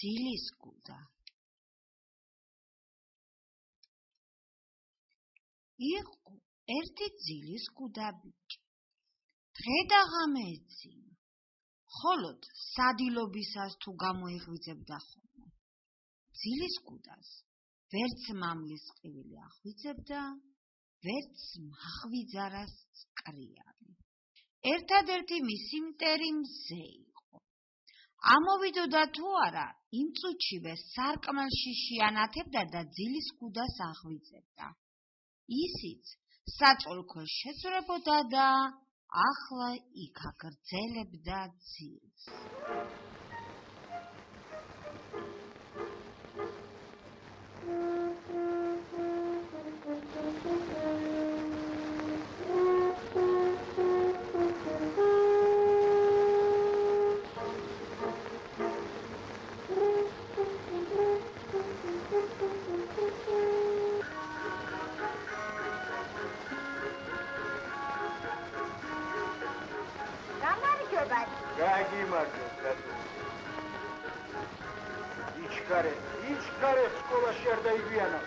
ძილის კუდა იყო ერთი ძილის კუდა ბიჭი. დღე და ღამე ეძინა, ხოლოდ სადილობისას თუ გამოიღვიძებდა ხოლმე. ძილის კუდას ვერც მამლის ყივილი აღვიძებდა, ვერც მახვიძარას წკრიალი. ერთადერთი მისი მტერი მზე იყო. ამოვიდოდა თუ არა, იმ წუთშივე სარკმელში შეანათებდა და ძილის კუდას აღვიძებდა. ისიც საწოლქვე შეძვრებოდა და ახლა იქ აგრძელებდა ძილს. იჩქარე სკოლაში არ დაიბიანა.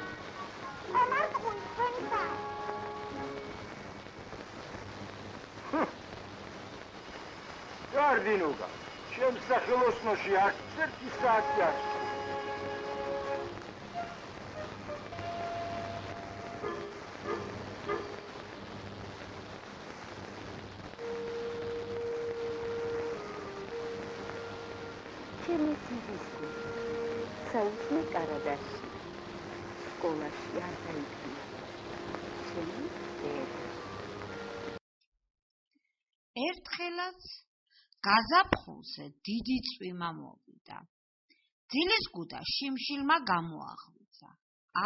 გარდინუგა, ჩემს სახელოსნოში არც ერთი საათი არ საუთმე კარადაში სკოლაში არ დაიბია. ჩემი დედა. ერთხელაც გაზაფხულზე დიდი წვიმა მოვიდა. ძილის კუდა შიმშილმა გამოაღვიძა.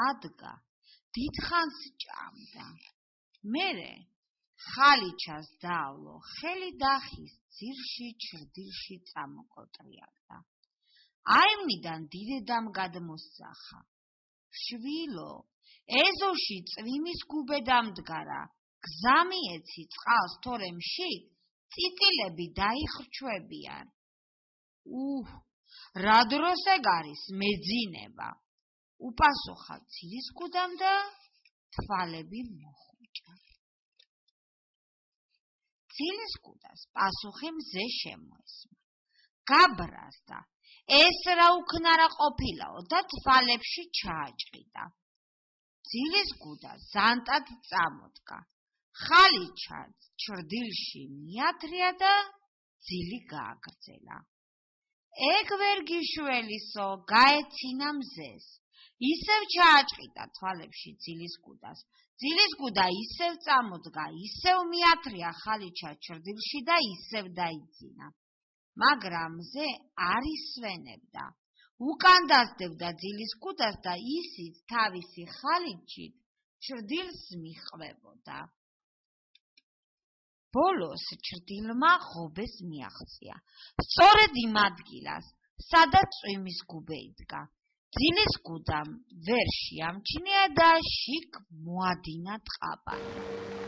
ადგა, დიდხანს ჭამდა. მერე ხალიჩას დავლო, ხელი დახის ძირში ჩრდილში წამოკოტრიალდა. აიმნიდან დიდედამ გადმოსძახა. შვილო, ეზოში წვიმის გუბე დამდგარა. გზამიეცი წყალს თორემში, წიწილები დაიხრჩვებიან. რა დროს ეგ არის მეძინება? უპასუხა ძილის კუდამ და თვალები მოხვიჭა. ძილის კუდას პასუხი მზე შემოესმა. გაბრაზდა. ეს რა უქნარა ყოფილაო და თვალებში ჩააჭყიდა. ძილის კუდა ზანტად წამოდგა. ხალიჩა ჩრდილში მიათრია და ძილი გააგრძელა. ეგ ვერ გიშველისო, გაეცინა მზეს. ისევ ჩააჭყიდა თვალებში ძილის კუდას. ძილის კუდა ისევ წამოდგა, ისევ მიათრია ხალიჩა ჩრდილში და ისევ დაიძინა. მაგრამ მზე არ ისვენებდა. უკან დასდებდა ძილის კუდას და ისიც თავისი ხალიჩით ჩრდილს მიჰყვებოდა. ბოლოს ჩრდილმა ღობეს მიაღწია. სწორედ იმ ადგილას, სადაც წვიმის გუბე იდგა. ძილის კუდამ ვერ შეამჩნია და შიგ მოადინა ტყაბანი.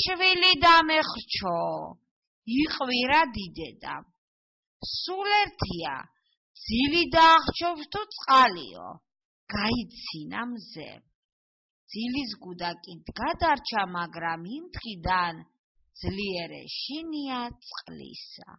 შვილი დამეხრჩო, იყვირა დიდედამ. სულ ერთია, ძილი დაახჩობს თუ წყალიო, გაიცინა მზე. ძილის კუდა კი გადარჩა, მაგრამ იმ დღიდან ძლიერ ეშინია წყლისა.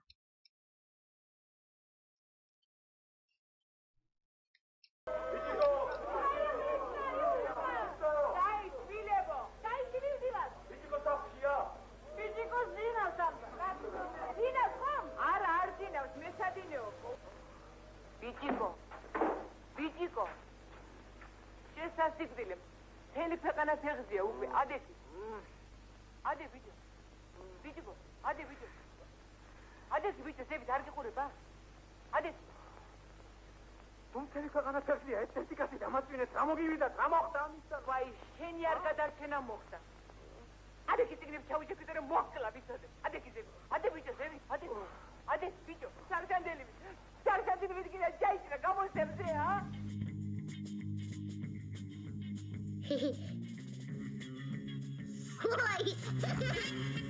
ბიჭიკო შესასწრებელი მთელი ქვეყანა ფეხზეა უკვე ადი ბიჭიკო ზევით არ გიყურება ადი თუ მთელი ქვეყანა ფეხზეა ერთ-ერთი კაცი დამაწვინეთ რა მოგივიდა რა მოხდა ამისთან ვაი შენი არ გადარჩენა მოხდა ადი ციგნებს ჩავიჭერე რომ მოხლა ვიცოდე ადი ზევით ადი ბიჭო სარგანდელი ვიდგინა ჩაიჭრა გამოსებზე Why?